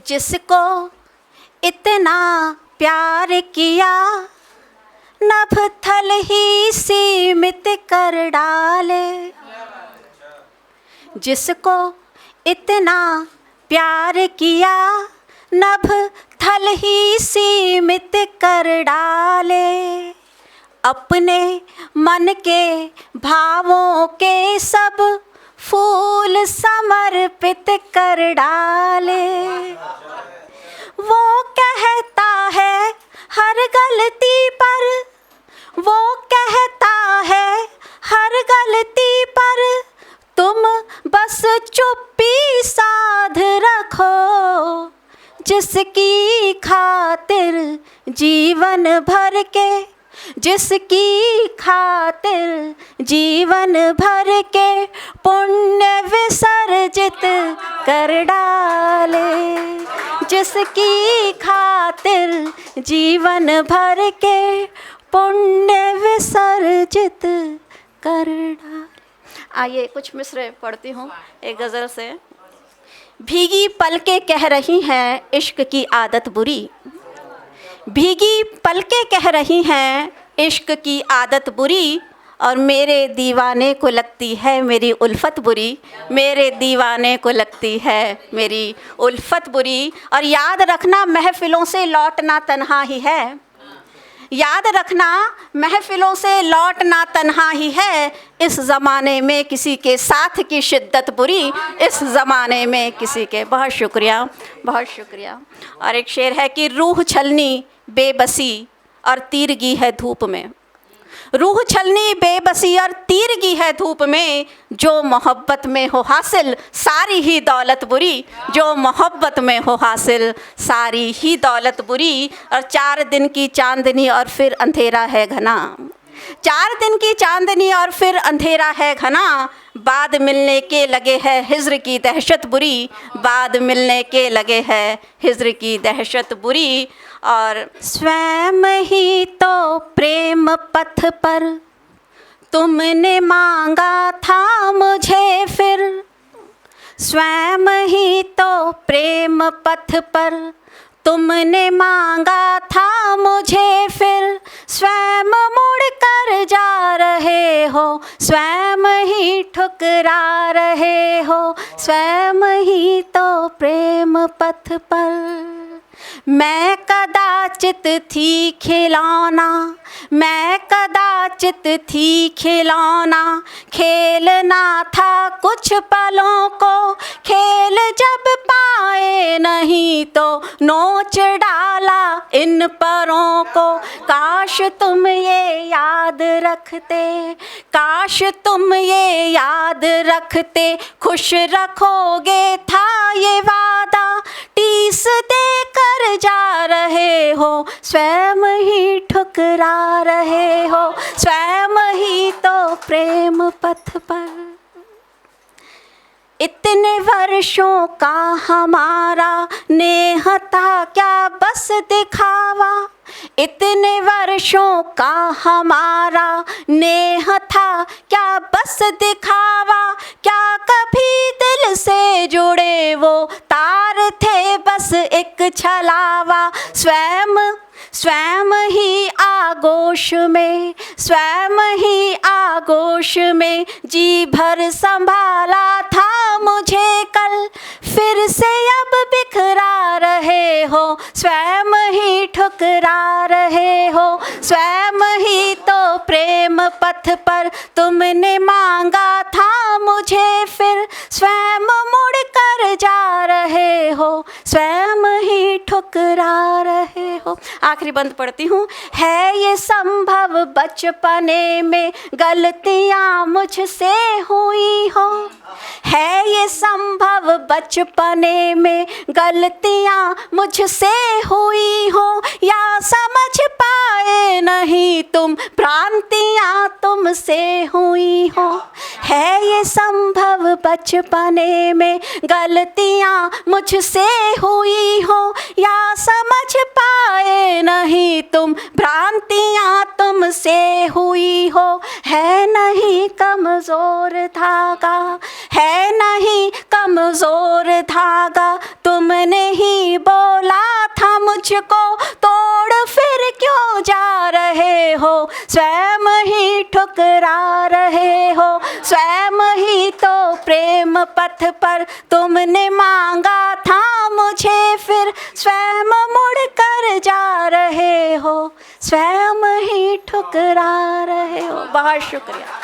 जिसको इतना प्यार किया, नभ थल ही सीमित कर डाले। जिसको इतना प्यार किया, नभ थल ही सीमित कर डाले। अपने मन के भावों के सब फूल समर्पित कर डाले। वो कहता है हर गलती पर, वो कहता है हर गलती पर, तुम बस चुप्पी साध रखो। जिसकी खातिर जीवन भर के, जिसकी खातिर जीवन भर के पुण्य विसर्जित कर डाले। जिसकी खातिर जीवन भर के पुण्य विसर्जित कर डाले। आइए कुछ मिसरे पढ़ती हूँ एक गज़ल से। भीगी पलकें कह रही हैं इश्क की आदत बुरी, भीगी पलकें कह रही हैं इश्क की आदत बुरी, और मेरे दीवाने को लगती है मेरी उल्फत बुरी, मेरे दीवाने को लगती है मेरी उल्फत बुरी। और याद रखना महफ़िलों से लौटना तन्हा ही है, याद रखना महफ़िलों से लौटना तन्हा ही है। इस ज़माने में किसी के साथ की शिद्दत बुरी, इस ज़माने में किसी के। बहुत शुक्रिया, बहुत शुक्रिया। और एक शेर है कि रूह छलनी बेबसी और तीरगी है धूप में, रूह छलनी बेबसी और तीरगी है धूप में। जो मोहब्बत में हो हासिल सारी ही दौलत बुरी, जो मोहब्बत में हो हासिल सारी ही दौलत बुरी। और 4 दिन की चांदनी और फिर अंधेरा है घना, 4 दिन की चांदनी और फिर अंधेरा है घना। बाद मिलने के लगे है हिज्र की दहशत बुरी, बाद मिलने के लगे है हिज्र की दहशत बुरी। और स्वयं ही तो प्रेम पथ पर तुमने मांगा था मुझे फिर, स्वयं ही तो प्रेम पथ पर तुमने मांगा था मुझे फिर। स्वयं मुड़ कर जा रहे हो, स्वयं ही ठुकरा रहे हो, स्वयं ही तो प्रेम पथ पर। मैं कदाचित थी खिलौना, मैं कदाचित थी खिलौना, खेलना था कुछ पलों को, खेल जब पाए नहीं तो नोच डाला इन परों को। काश तुम ये याद रखते, काश तुम ये याद रखते, खुश रखोगे था ये वादा। टीस देकर जा रहे हो, स्वयं ही ठुकरा रहे हो, स्वयं ही तो प्रेम पथ पर। इतने वर्षों का हमारा नेह था क्या बस दिखावा, इतने वर्षों का हमारा नेह था क्या बस दिखावा। क्या कभी दिल से जुड़े वो तार थे बस एक छलावा। स्वयं ही आगोश में, स्वयं ही आगोश में जी भर संभाला था मुझे कल, फिर से अब बिखरा रहे हो, स्वयं ही ठुकरा रहे हो। स्वयं ही तो प्रेम पथ पर तुमने मांगा था मुझे फिर, स्वयं मुड़ कर जा रहे हो, स्वयं ही ठुकरा रहे हो। आखिरी बंद पढ़ती हूँ। है ये संभव बचपने में गलतियाँ मुझसे हुई हो, है ये संभव बचपने में गलतियाँ मुझसे हुई हो, या समझ पाए नहीं तुम भ्रांतियाँ तुमसे हुई हो। है ये संभव बचपने में गलतियाँ मुझसे हुई हो, या समझ पाए नहीं तुम भ्रांतियाँ तुमसे हुई हो। है नहीं कमज़ोर धागा, है नहीं कमज़ोर धागा तुमने ही बोला था मुझको, तोड़ फिर क्यों जा रहे हो, स्वयं ही ठुकरा रहे हो, स्वयं ही तो प्रेम पथ पर तुमने मांगा था मुझे, फिर स्वयं मुड़ कर जा रहे हो, स्वयं ही ठुकरा रहे हो। बहुत शुक्रिया।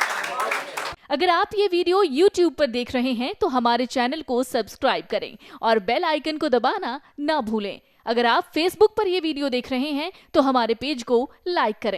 अगर आप ये वीडियो YouTube पर देख रहे हैं तो हमारे चैनल को सब्सक्राइब करें और बेल आइकन को दबाना ना भूलें। अगर आप Facebook पर ये वीडियो देख रहे हैं तो हमारे पेज को लाइक करें।